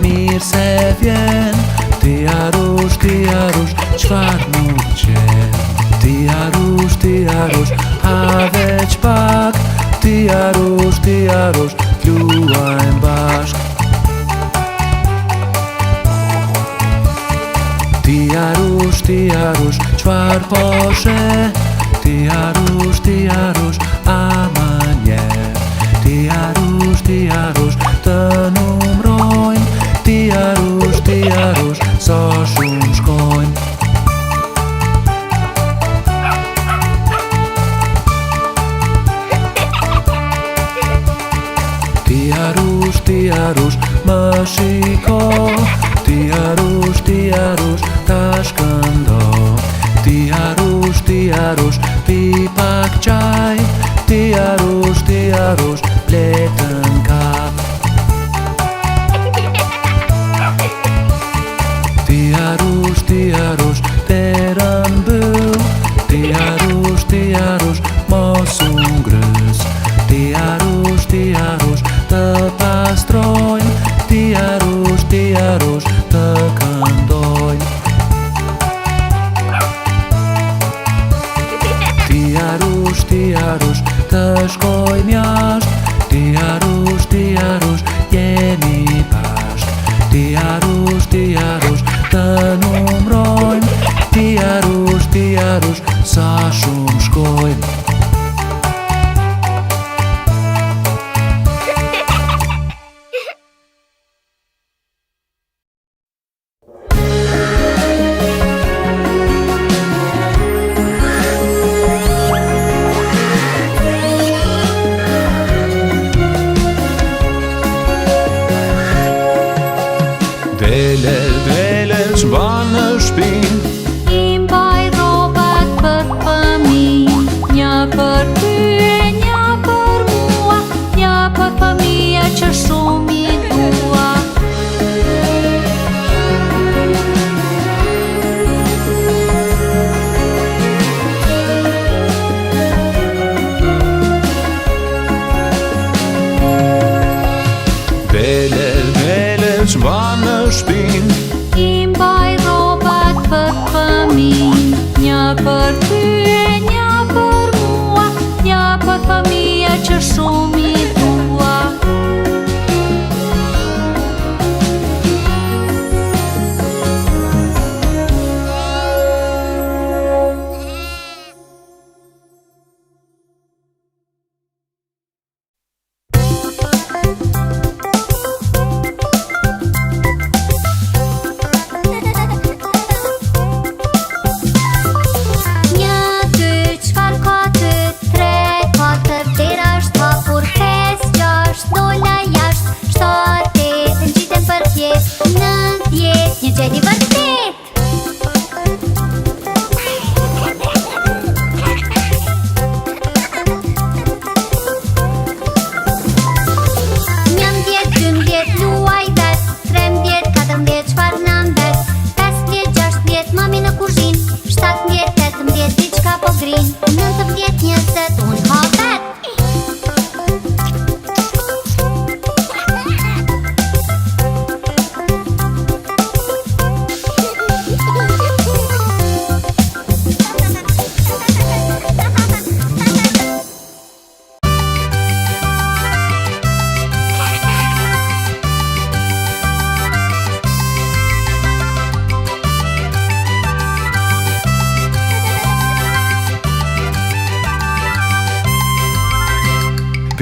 mirë se vjen. Ti arush, qfar nuk qen. Ti arush, ha veç pak. Ti arush, luajm bashk. Ti arush, qfar po she. Ti arush, ama njer. Ti arush, të numrojnë. Ti arush, sa shumë shkojnë. Ti arush, më shiko. Ti arush, ta shkëndo. Ti arush, pi pak qaj. Ti arush, bletën kap. Ti arush, terën bëll. Ti arush, mos ungrës. Ti arush, të pastrojnë. Ti arush, të këndojnë. Ti arush, të shkojnë jasht. Ti arush, jeni bashk. Ti arush, të numrojnë. Ti arush, sa shumë shkojnë. Dele, ç'ban në shpinë. I mbaj rrobat për fëmijë. Një për ty e një për mua. Një për fëmija që shumë i dua. Dele, ç'ban në shpinë. I mbaj rrobat për fëmijë. Një për ty e një për mua. Një për fëmija që shumë i dua.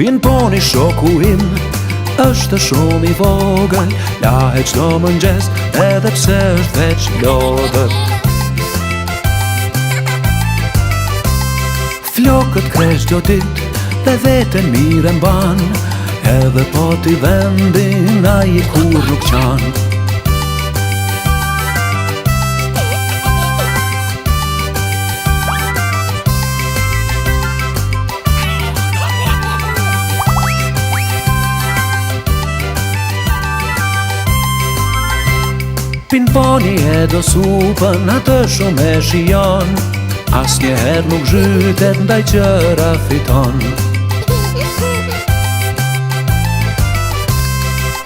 Vjen poni shoku im, është shumë i vogël. Lahet çdo mëngjes, edhe pse është veç lodër. Flokët kresh çdo ditë, dhe veten mirë mban. Edhe po t'i vendin, ai kur nuk qan. Pin poni e do supën, atë shumë e shijon. Asnjëherë nuk zhytet ndaj qëra fiton.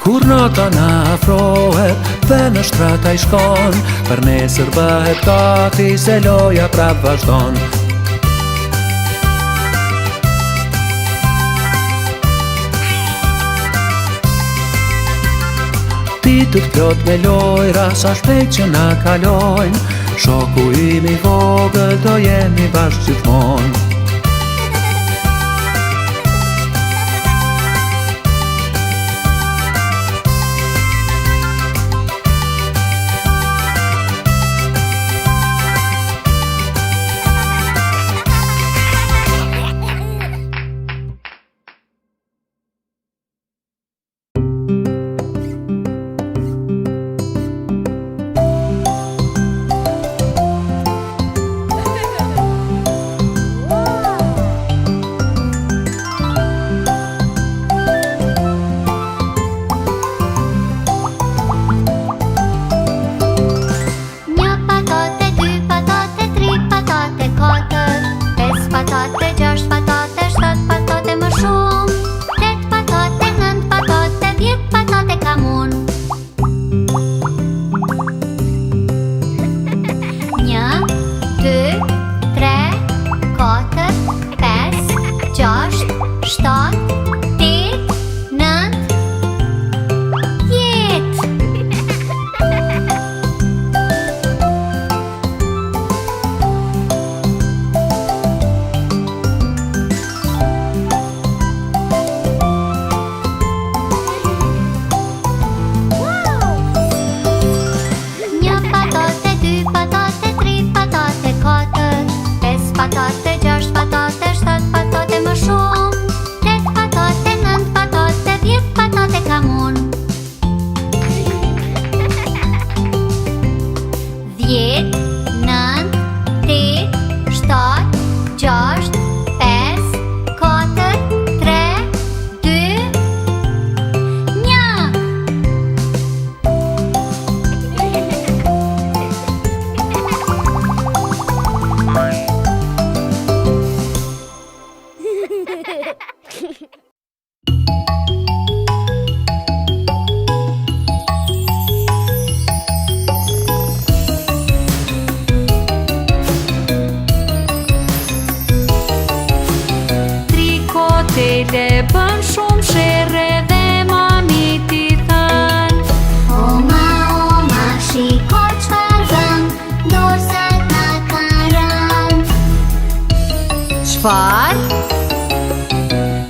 Ku Kur nata na afrohet dhe në shtrata I shkon, për nesër bëhet gati se loja prap vazhdon. Ditët plot me lojra, sa shpejt që na kalojnë, shoku im I vogël do jemi bashkë gjithmonë. Tele bën shumë shere dhe mami ti thën: Oma, shiko çfarë bën, dorëzat na kanë rënë. Çfarë?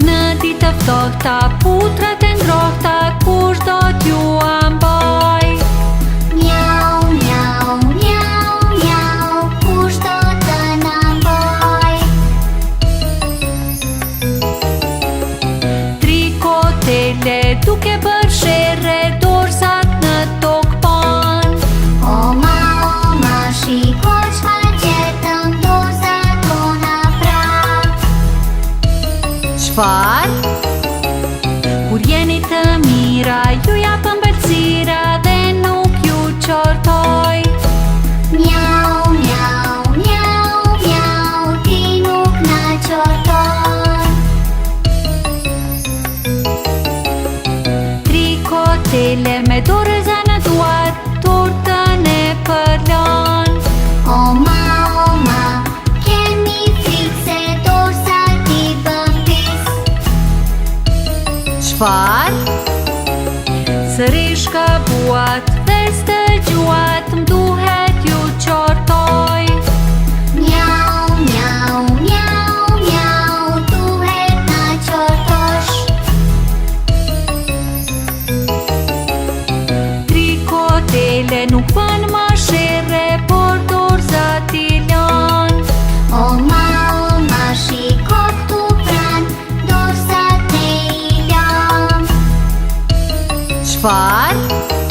Në ditë të ftohta, putrat e ngrohta, kush do t'ju ambaj? Miau, miau, miau, miau, kush do të na mbaj? Trikotele duke bërë shere, dorëzat në tokë pan. Oma, shiko çfarë gjetëm, dorëzat tona prap. Çfarë? Kur jeni të mira, ju japën bëlsira dhe nuk ju qortoj. Miau, miau, miau, miau, ti nuk na qorton. Trikotele me dorëza në duar, tortën e përlan. Oma, kemi frikë se dorëzat I bën pis. Çfarë? Sërish ka buat dhe s'të gjuat, m'duhet ju qortoj. Miau, miau, miau, miau, duhet na qortosh. Trikotele nuk bën më shere, por dorëzat I lan. Oma, shiko këtu pran, dorëzat ne I lam. Çfarë?